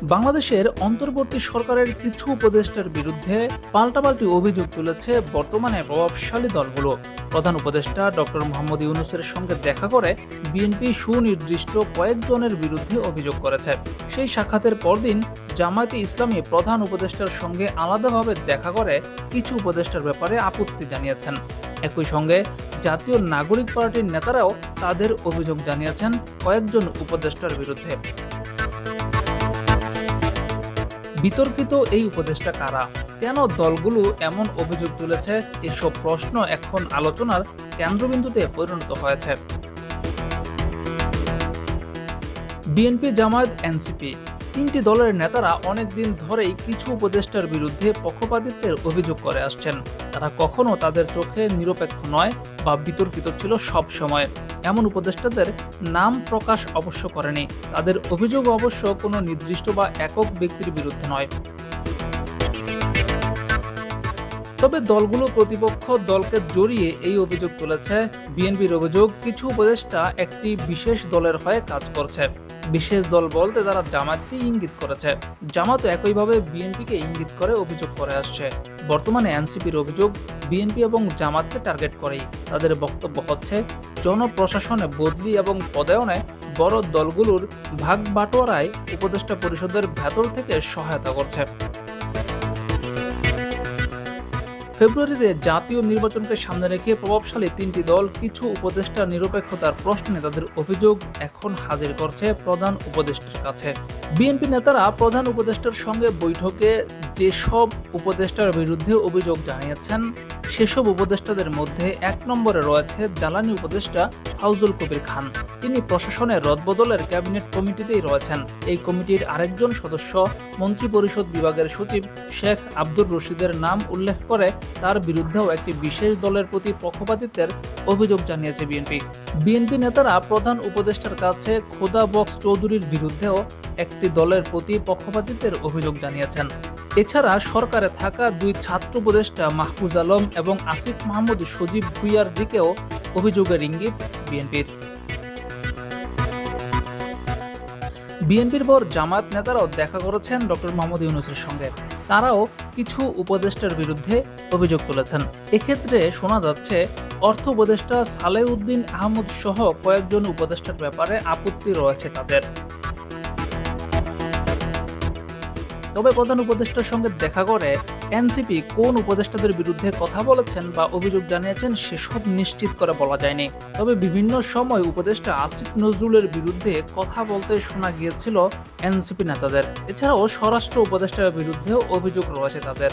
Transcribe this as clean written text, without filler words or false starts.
বাংলাদেশের অন্তর্বর্তী সরকারের কিছু উপদেষ্টার বিরুদ্ধে পাল্টাপাল্টি অভিযোগ তুলেছে বর্তমানে প্রভাবশালী দলগুলো। প্রধান উপদেষ্টা ডক্টর মোহাম্মদ ইউনূসের সঙ্গে দেখা করে বিএনপি সুনির্দিষ্ট কয়েকজনের বিরুদ্ধে অভিযোগ করেছে। সেই সাক্ষাতের পরদিন জামায়াতে ইসলামী প্রধান উপদেষ্টার সঙ্গে আলাদাভাবে দেখা করে কিছু উপদেষ্টার ব্যাপারে আপত্তি জানিয়েছেন। একই সঙ্গে জাতীয় নাগরিক পার্টির নেতারাও তাদের অভিযোগ জানিয়েছেন কয়েকজন উপদেষ্টার বিরুদ্ধে। বিতর্কিত এই উপদেষ্টা কারা, কেন দলগুলো এমন অভিযোগ তুলেছে, এসব প্রশ্ন এখন আলোচনার কেন্দ্রবিন্দুতে পরিণত হয়েছে। বিএনপি, জামায়াত, এনসিপি তিনটি দলের নেতারা অনেকদিন ধরেই কিছু উপদেষ্টার বিরুদ্ধে পক্ষপাতিত্বের অভিযোগ করে আসছেন। তারা কখনো তাদের চোখে নিরপেক্ষ নয় বা বিতর্কিত ছিল সব সময়। এমন উপদেষ্টাদের নাম প্রকাশ অবশ্য করেনি। তাদের অভিযোগ অবশ্য কোনো নির্দিষ্ট বা একক ব্যক্তির বিরুদ্ধে নয়। তবে দলগুলো প্রতিপক্ষ দলকে জড়িয়ে এই অভিযোগ তুলেছে। বিএনপির অভিযোগ, কিছু উপদেষ্টা একটি বিশেষ দলের হয়ে কাজ করছে। বিশেষ দল বলতে তারা জামায়াতকে ইঙ্গিত করেছে। জামায়াতও একইভাবে বিএনপিকে ইঙ্গিত করে অভিযোগ করে আসছে। বর্তমানে এনসিপির অভিযোগ বিএনপি এবং জামায়াতকে টার্গেট করেই। তাদের বক্তব্য হচ্ছে, জনপ্রশাসনে বদলি এবং পদায়নে বড় দলগুলোর ভাগ বাটোয়ারায় উপদেষ্টা পরিষদের ভেতর থেকে সহায়তা করছে। ফেব্রুয়ারিতে জাতীয় নির্বাচনকে সামনে রেখে প্রভাবশালী তিনটি দল কিছু উপদেষ্টার নিরপেক্ষতার প্রশ্নে তাদের অভিযোগ এখন হাজির করছে প্রধান উপদেষ্টার কাছে। বিএনপি নেতারা প্রধান উপদেষ্টার সঙ্গে বৈঠকে যেসব উপদেষ্টার বিরুদ্ধে অভিযোগ জানিয়েছেন, সেসব উপদেষ্টাদের মধ্যে ১ নম্বরে রয়েছে জ্বালানি উপদেষ্টা ফাউজুল কবির খান। তিনি প্রশাসনের রদবদলের ক্যাবিনেট কমিটিতেই রয়েছেন। এই কমিটির আরেকজন সদস্য মন্ত্রিপরিষদ বিভাগের সচিব শেখ আব্দুর রশিদের নাম উল্লেখ করে তার বিরুদ্ধেও একটি বিশেষ দলের প্রতি পক্ষপাতিত্বের অভিযোগ জানিয়েছে বিএনপি। বিএনপি নেতারা প্রধান উপদেষ্টার কাছে খোদা বক্স চৌধুরীর বিরুদ্ধেও একটি দলের প্রতি পক্ষপাতিত্বের অভিযোগ জানিয়েছেন। এছাড়া সরকারে থাকা দুই ছাত্র উপদেষ্টা মাহফুজ আলম এবং আসিফ মাহমুদ সজীব ভুইয়ার দিকেও অভিযোগের ইঙ্গিত বিএনপির। বিএনপির পর জামায়াত নেতারাও দেখা করেছেন ডক্টর মোহাম্মদ ইউনূসের সঙ্গে। তারাও কিছু উপদেষ্টার বিরুদ্ধে অভিযোগ তুলেছেন। এক্ষেত্রে শোনা যাচ্ছে, অর্থ উপদেষ্টা সালেউদ্দিন আহমদ সহ কয়েকজন উপদেষ্টার ব্যাপারে আপত্তি রয়েছে তাদের। তবে প্রধান উপদেষ্টার সঙ্গে দেখা করে এনসিপি কোন উপদেষ্টাদের বিরুদ্ধে কথা বলেছেন বা অভিযোগ জানিয়েছেন সেসব নিশ্চিত করে বলা যায়নি। তবে বিভিন্ন সময় উপদেষ্টা আসিফ নজরুলের বিরুদ্ধে কথা বলতে শোনা গিয়েছিল এনসিপি নেতাদের। এছাড়াও স্বরাষ্ট্র উপদেষ্টার বিরুদ্ধেও অভিযোগ রয়েছে তাদের।